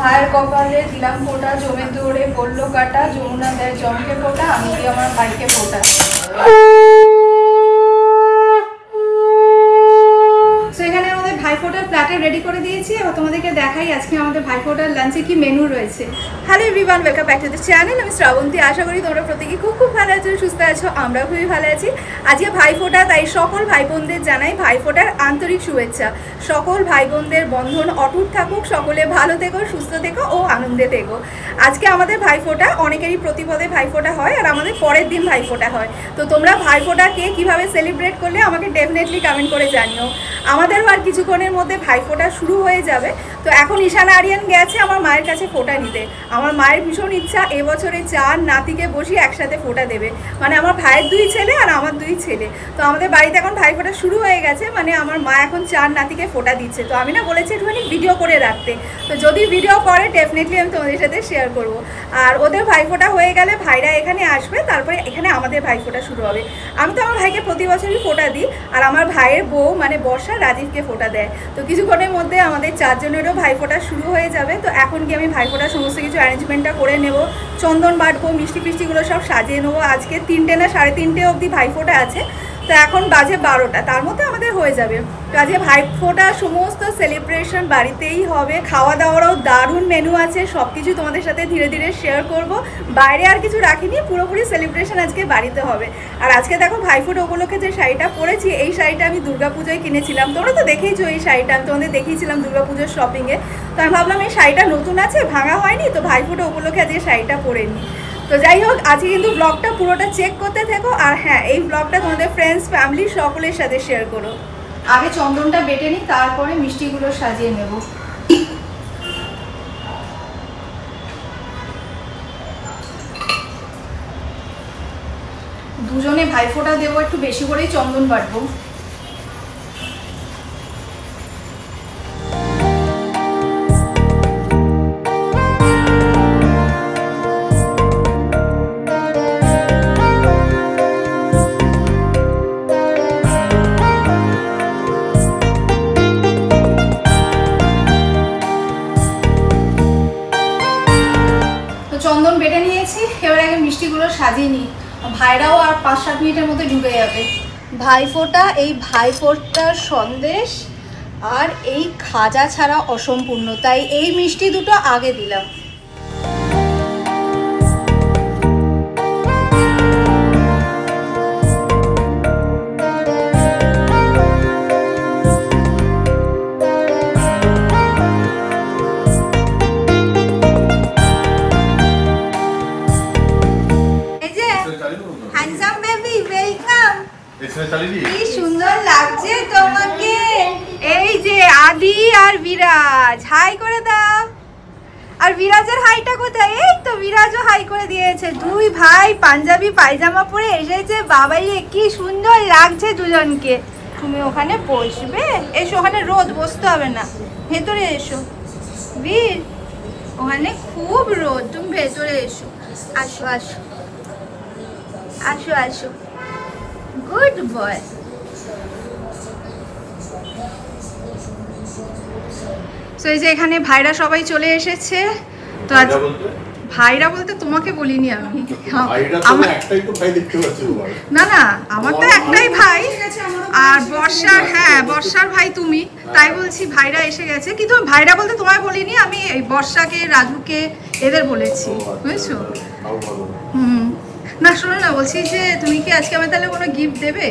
ভাইয়ের কপালে দিলাম ফোঁটা, জমে দৌড়ে পড়লো কাটা, যমুনা দেয় জমকে ফোঁটা, আমি দিই আমার ভাইকে ফোঁটা। এখানে আমাদের ভাইফোঁটার প্ল্যাটার রেডি করে দিয়েছি। এবার তোমাদেরকে দেখাই আজকে আমাদের ভাইফোঁটার লাঞ্চে কি মেনু রয়েছে। Hello everyone, welcome back to the channel. আমি শ্রাবন্তী। আশা করি তোমরা প্রত্যেকেই খুব ভালো আছো, সুস্থ আছো। আমরাও খুবই ভালো আছি। আজকে ভাইফোঁটা, তাই সকল ভাই বোনদের জানাই ভাইফোঁটার আন্তরিক শুভেচ্ছা। সকল ভাই বোনদের বন্ধন অটুট থাকুক, সকলে ভালো থেকো, সুস্থ থেকো ও আনন্দে থেকো। আজকে আমাদের ভাইফোঁটা, অনেকেরই প্রতিপদে ভাইফোঁটা হয় আর আমাদের পরের দিন ভাইফোঁটা হয়। তো তোমরা ভাইফোঁটাকে কীভাবে সেলিব্রেট করলে আমাকে ডেফিনেটলি কমেন্ট করে জানিও। আমাদেরও আর কিছুক্ষণের মধ্যে ভাইফোঁটা শুরু হয়ে যাবে। তো এখন ঈশানা আরিয়ান গেছে আমার মায়ের কাছে ফোঁটা নিতে। আমার মায়ের ভীষণ ইচ্ছা এবছরে 4 নাতিকে বসিয়ে একসাথে ফোঁটা দেবে, মানে আমার ভাইয়ের 2 ছেলে আর আমার 2 ছেলে। তো আমাদের বাড়িতে এখন ভাইফোঁটা শুরু হয়ে গেছে, মানে আমার মা এখন 4 নাতিকে ফোঁটা দিচ্ছে। তো আমি না বলেছি একটুখানি ভিডিও করে রাখতে, তো যদি ভিডিও করে ডেফিনেটলি আমি তোমাদের সাথে শেয়ার করব। আর ওদের ভাইফোঁটা হয়ে গেলে ভাইরা এখানে আসবে, তারপরে এখানে আমাদের ভাইফোঁটা শুরু হবে। আমি তো আমার ভাইকে প্রতি বছরই ফোঁটা দিই, আর আমার ভাইয়ের বউ মানে বর্ষা রাজীবকে ফোঁটা দেয়। তো কিছুক্ষণের মধ্যে আমাদের 4 জনেরও ভাইফোঁটা শুরু হয়ে যাবে। তো এখন কি আমি ভাইফোঁটার সমস্ত কিছু অ্যারেঞ্জমেন্টটা করে নেব, চন্দন বাটবো, মিষ্টি ফিষ্টিগুলো সব সাজিয়ে নেবো। আজকে 3টে না 3:30 অবধি ভাইফোঁটা আছে। তো এখন বাজে 12টা, তার মধ্যে আমাদের হয়ে যাবে। তো আজকে ভাইফোঁটা সমস্ত সেলিব্রেশন বাড়িতেই হবে। খাওয়া দাওয়ারও দারুণ মেনু আছে, সব কিছু তোমাদের সাথে ধীরে ধীরে শেয়ার করব। বাইরে আর কিছু রাখিনি, পুরোপুরি সেলিব্রেশন আজকে বাড়িতে হবে। আর আজকে দেখো ভাইফোঁটা উপলক্ষে যে শাড়িটা পরেছি, এই শাড়িটা আমি দুর্গাপুজোয় কিনেছিলাম। তোমরা তো দেখেইছো এই শাড়িটা, আমি তোমাদের দেখিয়েছিলাম দুর্গাপুজোর শপিংয়ে। তো আমি ভাবলাম এই শাড়িটা নতুন আছে, ভাঙা হয়নি, তো ভাইফোঁটা উপলক্ষে আজকে শাড়িটা পরে নিই। তো যাই হোক, আজকে কিন্তু ব্লগটা পুরোটা চেক করতে থেকো। আর হ্যাঁ, এই ব্লগটা তোমাদের ফ্রেন্ডস ফ্যামিলি সকলের সাথে শেয়ার করো। আগে চন্দনটা বেটে নিই, তারপরে মিষ্টিগুলো সাজিয়ে নেব। দুজনে ভাইফোঁটা দেবো, একটু বেশি করেই চন্দন বাটবো। চন্দন বেটে নিয়েছি, এবার আগে মিষ্টিগুলো সাজিয়ে নিই। ভাইরাও আর 5-7 মিনিটের মধ্যে ঢুকে যাবে। ভাইফোঁটা, এই ভাইফোঁটার সন্দেশ আর এই খাজা ছাড়া অসম্পূর্ণ, তাই এই মিষ্টি দুটো আগে দিলাম। কি সুন্দর লাগছে তোমাকে। এই যে আদি আর বিরাজ, হাই করে দাও। আর বিরাজের হাইটা কোথায়? এই তো বিরাজও হাই করে দিয়েছে। 2 ভাই পাঞ্জাবি পায়জামা পরে এসেছে। বাবাই কি সুন্দর লাগছে দুজনকে। তুমি ওখানে বসবে? এসো, ওখানে রোদ, বসতে হবে না, ভেতরে এসো। বীর, ওখানে খুব রোদ, তুমি ভেতরে এসো। আসো আসো আসো আসো, গুড বয়। তো এই যে এখানে ভাইরা সবাই চলে এসেছে। তো আজ ভাইরা বলতে তোমাকে বলিনি আমি, না না, আমার তো একটাই ভাই। আর বর্ষার, হ্যাঁ বর্ষার ভাই তুমি, তাই বলছি ভাইরা এসে গেছে। কিন্তু ভাইরা বলতে তোমায় বলিনি, আমি এই বর্ষাকে, রাজুকে, এদের বলেছি, বুঝেছো? না শোনো না, বলছি যে তুমি কি আজকে আমি তাহলে কোনো গিফট দেবে?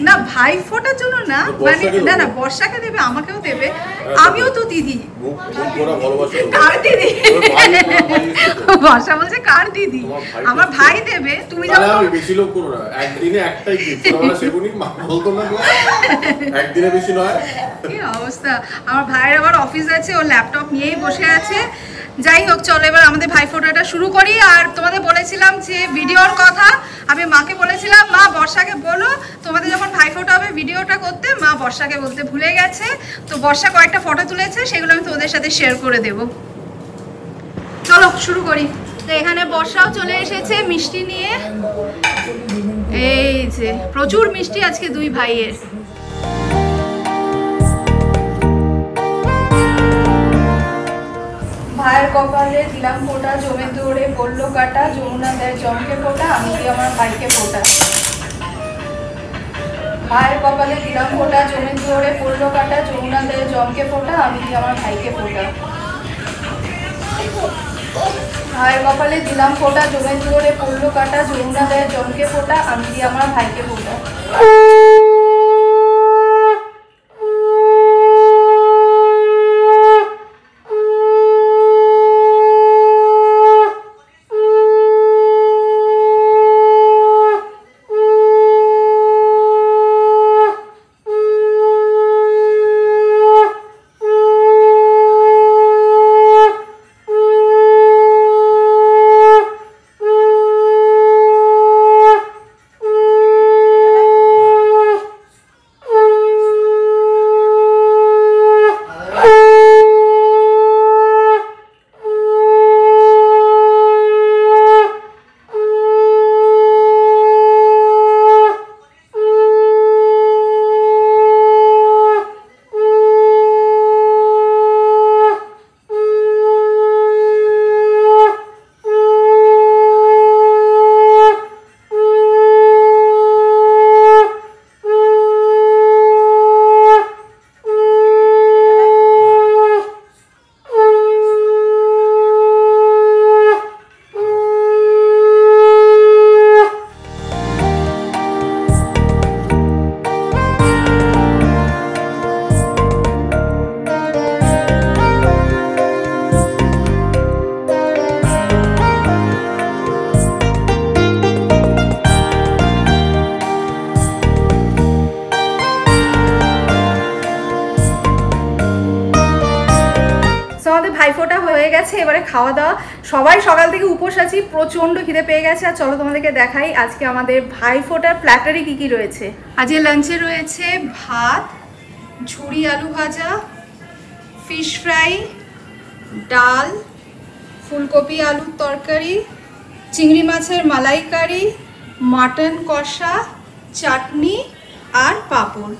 না ভাইফোঁটার জন্য না, মানে না না, বর্ষাকে দেবে, আমাকেও দেবে, আমিও তো দিদি। কার দিদি? বর্ষা বলছে কার দিদি? আমার ভাই দেবে। তুমি যখন বেশি লোক করো না, একদিনে একটাই গিফট, আমরা সেগুনি বলতো না একদিনে বেশি নয়। কি অবস্থা, আমার ভাইয়ের আবার অফিস আছে, ও ল্যাপটপ নিয়েই বসে আছে। যাই হোক, চলো এবার আমাদের ভাইফোঁটাটা শুরু করি। আর তোমাদের বলেছিলাম যে ভিডিওর কথা, আমি মাকে বলেছিলাম মা বর্ষাকে বলো তোমাদের যখন ভাইফোঁটা হবে ভিডিওটা করতে। মা বর্ষাকে বলতে ভুলে গেছে। তো বর্ষা কয়েকটা ফটো তুলেছে, সেগুলো আমি তোমাদের সাথে শেয়ার করে দেব। চলো শুরু করি। তো এখানে বর্ষাও চলে এসেছে মিষ্টি নিয়ে। এই যে প্রচুর মিষ্টি আজকে 2 ভাইয়ের। ভাইয়ের কপালে দিলাম ফোঁটা, জমে দৌড়ে পড়লো কাটা, যমুনা দেয় জমকে ফোঁটা, আমি দিই আমার ভাইকে ফোঁটা। ভাইয়ের কপালে দিলাম ফোঁটা, জমে দৌড়ে পড়লো কাটা, যমুনা দেয় জমকে ফোঁটা, আমি দিই আমার ভাইকে ফোঁটা। ভাইয়ের কপালে দিলাম ফোঁটা, জমে দৌড়ে পড়লো কাটা, যমুনা দেয় জমকে ফোঁটা, আমি দিই আমার ভাইকে ফোঁটা। ভাইফোঁটা হয়ে গেছে, এবারে খাওয়া দাওয়া। সবাই সকাল থেকে উপোস আছি, প্রচণ্ড খিদে পেয়ে গেছে। আর চলো তোমাদেরকে দেখাই আজকে আমাদের ভাইফোঁটার প্ল্যাটারে কি কি রয়েছে। আজকে লাঞ্চে রয়েছে ভাত, ঝুরি আলু ভাজা, ফিশ ফ্রাই, ডাল, ফুলকপি আলুর তরকারি, চিংড়ি মাছের মালাইকারি, মাটন কষা, চাটনি আর পাঁপড়।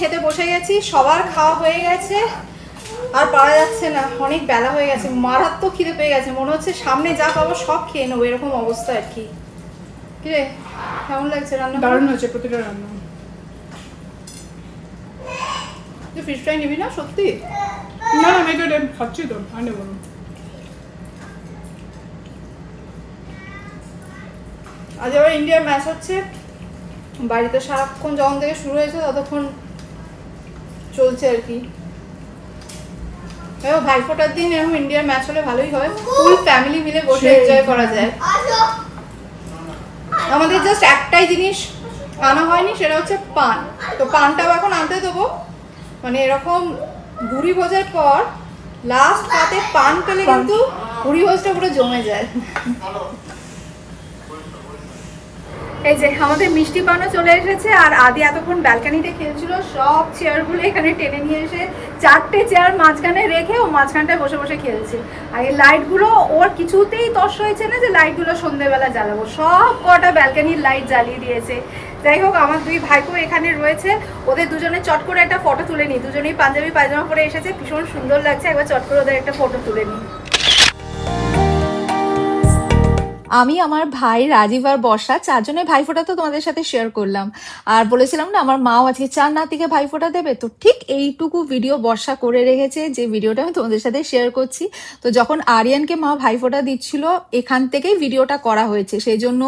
খেতে বসে গেছি, সবার খাওয়া হয়ে গেছে, আর পারা যাচ্ছে না, অনেক বেলা হয়ে গেছে, মারাত্মক খিদে পেয়ে গেছে, মনে হচ্ছে সামনে যা পাবো সব খেয়ে নেবো, এরকম অবস্থা আর কি। কি রে, কেমন লাগছে রান্না? দারুণ হয়েছে প্রতিটা রান্না। তুই ফিশ ফ্রাই নিবি না সত্যি? না আমি তো খাচ্ছি তো, আর নেবো না। আজ আবার ইন্ডিয়ার ম্যাচ হচ্ছে, বাড়িতে সারাক্ষণ যখন থেকে শুরু হয়েছে ততক্ষণ চলছে আর কি। ভাইফোঁটার দিন এরকম ইন্ডিয়ার ম্যাচ হলে ভালোই হয়, ফুল ফ্যামিলি মিলে বসে এনজয় করা যায়। আমাদের জাস্ট একটাই জিনিস আনা হয়নি, সেটা হচ্ছে পান। তো পানটাও এখন আনতে দেবো, মানে এরকম ভুড়ি ভোজের পর লাস্ট পাতে পান পেলে কিন্তু ভুড়ি ভোজটা পুরো জমে যায়। এই যে আমাদের মিষ্টি পানও চলে এসেছে, আর আদি এতক্ষণ ব্যালকানিতে খেলছিল, সব চেয়ারগুলো এখানে টেনে নিয়ে এসে 4টে চেয়ার মাঝখানে রেখে ও মাঝখানটায় বসে বসে খেলছে। আর এই লাইটগুলো ওর কিছুতেই তস হয়েছে না যে লাইটগুলো সন্ধ্যেবেলা জ্বালাবো, সব কটা ব্যালকানির লাইট জ্বালিয়ে দিয়েছে। যাই হোক, আমার দুই ভাইপো এখানে রয়েছে, ওদের দুজনে চট করে একটা ফটো তুলে নিই। দুজনেই পাঞ্জাবি পায়জামা পরে এসেছে, ভীষণ সুন্দর লাগছে, একবার চট করে ওদের একটা ফটো তুলে নিই। আমি, আমার ভাই, রাজীব আর বর্ষা, চারজনের ভাইফোঁটা তো তোমাদের সাথে শেয়ার করলাম। আর বলেছিলাম না আমার মাও আজকে 4 নাতিকে ভাইফোঁটা দেবে, তো ঠিক এইটুকু ভিডিও বর্ষা করে রেখেছে, যে ভিডিওটা আমি তোমাদের সাথে শেয়ার করছি। তো যখন আরিয়ানকে মা ভাইফোঁটা দিচ্ছিল, এখান থেকেই ভিডিওটা করা হয়েছে। সেই জন্য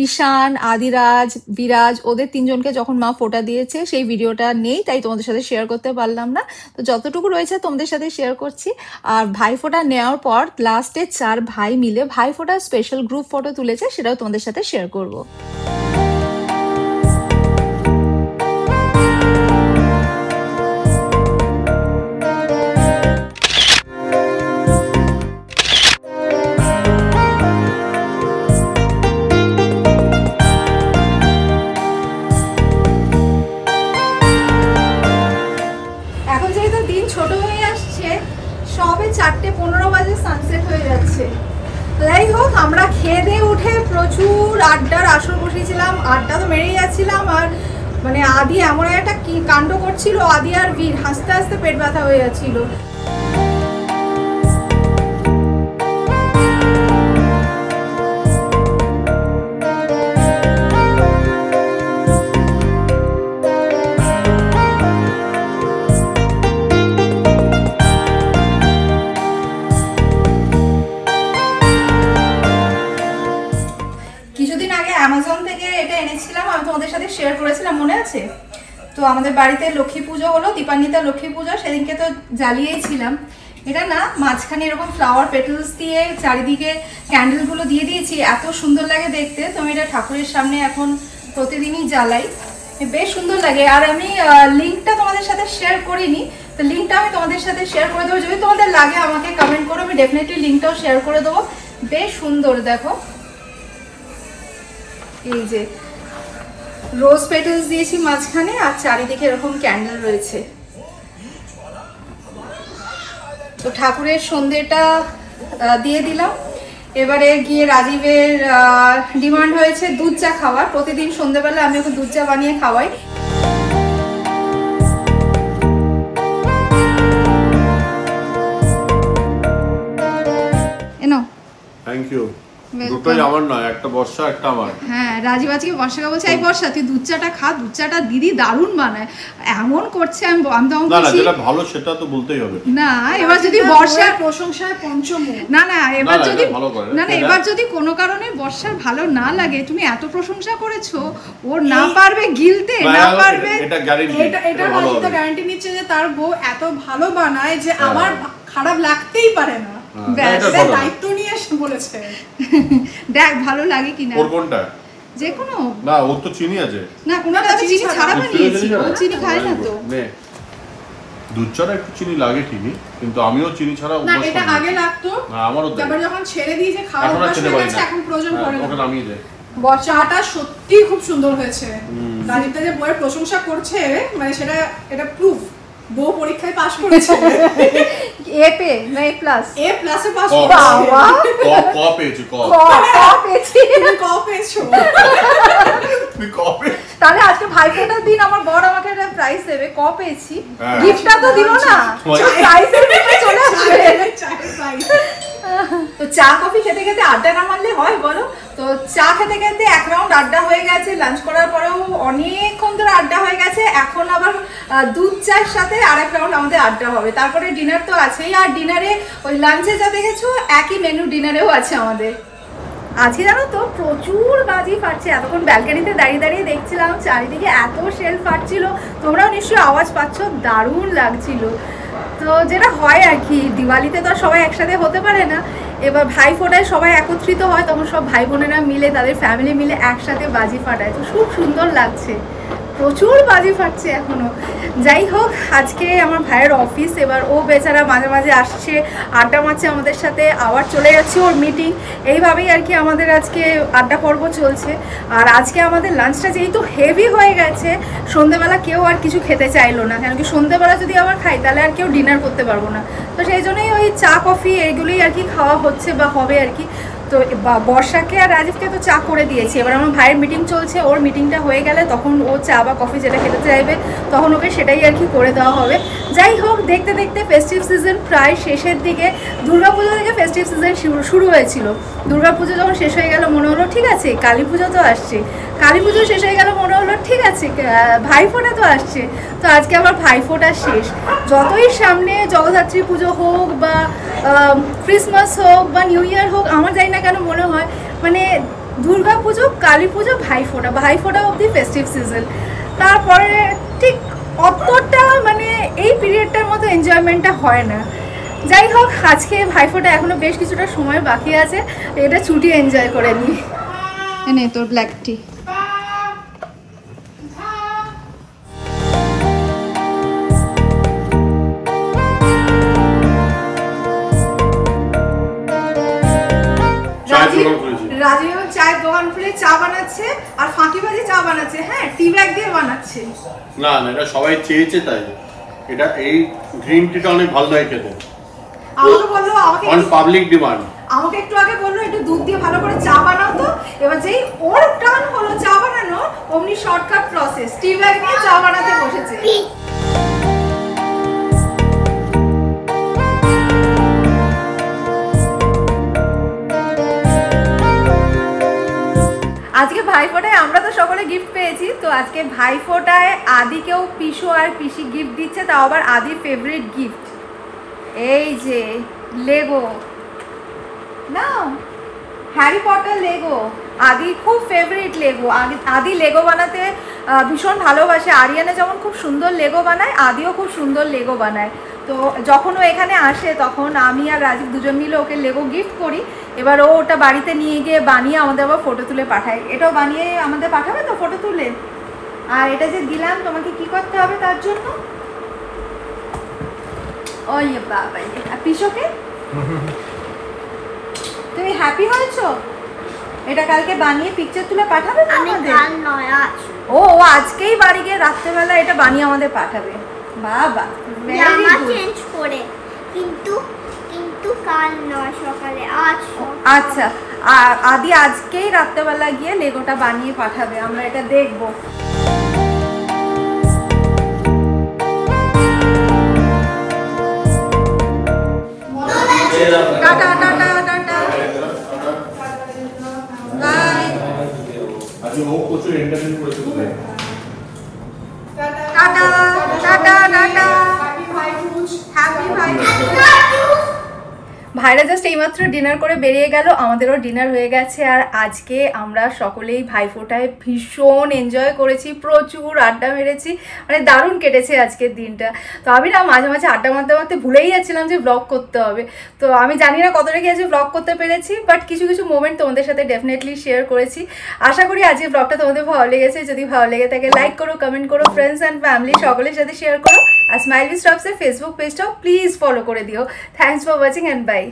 ঈশান, আদিরাজ, বিরাজ, ওদের 3জনকে যখন মা ফোঁটা দিয়েছে সেই ভিডিওটা নেই, তাই তোমাদের সাথে শেয়ার করতে পারলাম না। তো যতটুকু রয়েছে তোমাদের সাথে শেয়ার করছি। আর ভাইফোঁটা নেওয়ার পর লাস্টে 4 ভাই মিলে ভাইফোঁটা স্পেশাল গ্রুপ ফটো তুলেছে, সেটাও তোমাদের সাথে শেয়ার করব। 4:15 বাজে সানসেট হয়ে যাচ্ছে। যাই হোক, আমরা খেয়ে দিয়ে উঠে প্রচুর আড্ডার আসর বসেছিলাম, আড্ডা তো মেরেই যাচ্ছিলাম। আর মানে আদি এমন একটা কি কাণ্ড করছিল, আদি আর বীর হাসতে হাসতে পেট ব্যথা হয়ে যাচ্ছিল। কিছুদিন আগে অ্যামাজন থেকে এটা এনেছিলাম, আমি তোমাদের সাথে শেয়ার করেছিলাম, মনে আছে? তো আমাদের বাড়িতে লক্ষ্মী পুজো হলো, দীপান্বিতা লক্ষ্মী পুজো, সেদিনকে তো জ্বালিয়েছিলাম। এটা না মাঝখানে এরকম ফ্লাওয়ার পেটেলস দিয়ে চারিদিকে ক্যান্ডেলগুলো দিয়ে দিয়েছি, এত সুন্দর লাগে দেখতে। তো আমি এটা ঠাকুরের সামনে এখন প্রতিদিনই জ্বালাই, বেশ সুন্দর লাগে। আর আমি লিঙ্কটা তোমাদের সাথে শেয়ার করিনি, তো লিঙ্কটা আমি তোমাদের সাথে শেয়ার করে দেবো। যদি তোমাদের লাগে আমাকে কমেন্ট করো, আমি ডেফিনেটলি লিঙ্কটাও শেয়ার করে দেবো। বেশ সুন্দর, দেখো এই যে রোজ পেটেলস দিয়েছি মাঝখানে, আর চারিদিকে এরকম ক্যান্ডেল রয়েছে। তো ঠাকুরের সন্ধ্যেটা দিয়ে দিলাম। এবারে গিয়ে রাজীবের ডিমান্ড হয়েছে দুধ চা খাওয়ার, প্রতিদিন সন্ধ্যেবেলা আমি ওকে দুধ চা বানিয়ে খাওয়াই। এনো, থ্যাংক ইউ। দুটোই আমার না, একটা বর্ষা একটা আমার। হ্যাঁ, রাজীব আজকে বর্ষাকে বলছে এই বর্ষা তুই দুধ চাটা খা, দুধ চাটা দিদি দারুণ বানায়, এমন করছে। আমি না না, যেটা ভালো সেটা তো বলতেই হবে। না এবার যদি বর্ষার প্রশংসায় পঞ্চম, না না এবার যদি না না এবার যদি কোনো কারণে বর্ষার ভালো না লাগে, তুমি এত প্রশংসা করেছো, ওর না পারবে গিলতে, না পারবে, এটা গ্যারান্টি, এটা রাজিতা গ্যারান্টি নিচ্ছে যে তার বউ এত ভালো বানায় যে আমার খারাপ লাগতেই পারে না। দায়িত্ব নিয়ে এসে বলেছে, দেখ ভালো লাগে কিনা। ওর কোনটা? যে কোনো না, ওর তো চিনি আছে না, কোনটা চিনি ছাড়া বানিয়েছি, ও চিনি খায় না তো। দুধ ছাড়া একটু চিনি লাগে ঠিকই, কিন্তু আমিও চিনি ছাড়া না, এটা আগে লাগতো, না আমারও দেয়। তারপর যখন ছেড়ে দিয়েছে খাওয়া অভ্যাস হয়ে গেছে, এখন প্রয়োজন পড়ে না। ওকে নামিয়ে দে। চাটা সত্যি খুব সুন্দর হয়েছে। রাজীবটা যে বইয়ের প্রশংসা করছে, মানে সেটা এটা প্রুফ বউ পরীক্ষায় পাস করেছে। এ পে না এ প্লাস, এ প্লাসে পাস করেছে। বাবা ক পেয়েছি, ক পেয়েছি, তুমি ক পেয়েছো, তুমি ক পেয়েছো। তাহলে আজকে ভাইফোঁটার দিন আমার বড় আমাকে একটা প্রাইজ দেবে, ক পেয়েছি, হ্যাঁ। গিফটটা তো দিল না, প্রাইজের ভিতরে চলে আসবে। তো চা কফি খেতে খেতে আড্ডা না মারলে হয় বলো? তো চা খেতে খেতে এক রাউন্ড আড্ডা হয়ে গেছে, লাঞ্চ করার পরেও অনেকক্ষণ ধরে আড্ডা হয়ে গেছে। এখন আবার দুধ চায়ের সাথে আরেক রাউন্ড আমাদের আড্ডা হবে, তারপরে ডিনার তো আছেই। আর ডিনারে ওই লাঞ্চে যা দেখেছো একই মেনু ডিনারেও আছে আমাদের। আজকে জানো তো প্রচুর বাজি ফাটছে, এতক্ষণ ব্যালকানিতে দাঁড়িয়ে দাঁড়িয়ে দেখছিলাম, চারিদিকে এত শেল ফাটছিল, তোমরাও নিশ্চয়ই আওয়াজ পাচ্ছ, দারুণ লাগছিল। তো যেটা হয় আর কি, দিওয়ালিতে তো আর সবাই একসাথে হতে পারে না, এবার ভাইফোঁটায় সবাই একত্রিত হয়, তখন সব ভাই বোনেরা মিলে তাদের ফ্যামিলি মিলে একসাথে বাজি ফাটায়, তো খুব সুন্দর লাগছে। প্রচুর বাজি ফাটছে এখনো। যাই হোক, আজকে আমার ভাইয়ের অফিস, এবার ও বেচারা মাঝে মাঝে আসছে, আড্ডা মারছে আমাদের সাথে, আবার চলে যাচ্ছে ওর মিটিং। এইভাবেই আর কি আমাদের আজকে আড্ডা পর্ব চলছে। আর আজকে আমাদের লাঞ্চটা যেহেতু হেভি হয়ে গেছে, সন্ধ্যেবেলা কেউ আর কিছু খেতে চাইলো না, কেন কি সন্ধ্যেবেলা যদি আবার খাই তাহলে আর কেউ ডিনার করতে পারবো না। তো সেই জন্যই ওই চা কফি এইগুলোই আর কি খাওয়া হচ্ছে বা হবে আর কি। তো বর্ষাকে আর রাজীবকে তো চা করে দিয়েছি, এবার আমার ভাইয়ের মিটিং চলছে, ওর মিটিংটা হয়ে গেলে তখন ও চা বা কফি যেটা খেতে চাইবে তখন ওকে সেটাই আর কি করে দেওয়া হবে। যাই হোক, দেখতে দেখতে ফেস্টিভ সিজন প্রায় শেষের দিকে, দুর্গাপুজো থেকে ফেস্টিভ সিজন শুরু হয়েছিল। দুর্গাপুজো যখন শেষ হয়ে গেল মনে হলো ঠিক আছে কালী পুজো তো আসছে, কালী পুজো শেষ হয়ে গেল মনে হলো ঠিক আছে ভাইফোঁটা তো আসছে। তো আজকে আবার ভাইফোঁটা শেষ। যতই সামনে জগদ্ধাত্রী পুজো হোক বা ক্রিসমাস হোক বা নিউ ইয়ার হোক, আমার জানি না কেন মনে হয় মানে দুর্গা পুজো, কালী পুজো, ভাইফোঁটা অবধি ফেস্টিভ সিজন, তারপরে ঠিক অতটা মানে এই পিরিয়ডটার মতো এনজয়মেন্টটা হয় না। যাই হোক, আজকে ভাইফোঁটা এখনো বেশ কিছুটা সময় বাকি আছে, এটা ছুটি এনজয় করে নিই। এনে তোর ব্ল্যাক টি। রাজীব চায়ের দোকান খুলে চা বানাচ্ছে আর ফাঁকিবাজি চা বানাচ্ছে। হ্যাঁ, টি ব্যাগ দিয়ে বানাচ্ছে। না না, এটা সবাই চেয়েছে তাই। এটা এই গ্রিন টিটা অনেক ভালো লাগে খেতে। আমাকে বললো অন পাবলিক ডিমান্ড আমাকে একটু আগে বললো একটু দুধ দিয়ে ভালো করে চা বানাও তো। এবার যেই ওর টান হলো চা বানানো, অমনি শর্টকাট প্রসেস টি ব্যাগ নিয়ে চা বানাতে বসেছে। আজকে ভাইফোঁটায় আমরা তো সকলে গিফট পেয়েছি, তো আজকে ভাইফোঁটায় আদিকেও পিসু আর পিসি গিফট দিচ্ছে, তাও আবার আদির ফেভারিট গিফট। এই যে লেগো, না হ্যারি পটার লেগো, আদি খুব ফেভারিট লেগো। আদি লেগো বানাতে ভীষণ ভালোবাসে। আরিয়ানা যেমন খুব সুন্দর লেগো বানায়, আদিও খুব সুন্দর লেগো বানায়। তো যখন ও এখানে আসে তখন আমি আর রাজীব দুজন মিলে ওকে লেগো গিফট করি। এবার ও ওটা বাড়িতে নিয়ে গিয়ে বানিয়ে আমাদের আবার ফটো তুলে পাঠায়। এটাও বানিয়ে আমাদের পাঠাবে তো ফটো তুলে? আর এটা যে দিলাম তোমাকে কি করতে হবে তার জন্য? ওই বাবা, আর পিসোকে তুমি হ্যাপি হয়েছো? এটা কালকে বানিয়ে পিকচার তুলে পাঠাবে তো আমাদের? ও আজকেই বাড়ি গিয়ে রাত্রেবেলা এটা বানিয়ে আমাদের পাঠাবে। বাবা জামা চেঞ্জ করে, কিন্তু কাল নয় সকালে, আজ। আচ্ছা, আদি আজকেই রাত্রেবেলা গিয়ে লেগোটা বানিয়ে পাঠাবে, আমরা এটা দেখবো। Tata tata tata bye. আজকে ও প্রচুর এন্টারটেইন করেছে তোদের। টাটা টাটা টাটা, হ্যাপি ভাই ফুজ, হ্যাপি ভাই। ভাইরা জাস্ট এইমাত্র ডিনার করে বেরিয়ে গেল, আমাদেরও ডিনার হয়ে গেছে। আর আজকে আমরা সকলেই ভাইফোঁটায় ভীষণ এনজয় করেছি, প্রচুর আড্ডা মেরেছি, মানে দারুণ কেটেছে আজকের দিনটা। তো আমি না মাঝে মাঝে আড্ডা মারতে মারতে ভুলেই যাচ্ছিলাম যে ব্লগ করতে হবে। তো আমি জানি না কতটা কি আজকে ব্লগ করতে পেরেছি, বাট কিছু কিছু মোমেন্ট তোমাদের সাথে ডেফিনেটলি শেয়ার করেছি। আশা করি আজকের ব্লগটা তোমাদের ভালো লেগেছে। যদি ভালো লেগে থাকে লাইক করো, কমেন্ট করো, ফ্রেন্ডস অ্যান্ড ফ্যামিলি সকলের সাথে শেয়ার করো। আর স্মাইল উইথ স্টপসের ফেসবুক পেজটাও প্লিজ ফলো করে দিও। Thanks for watching and by.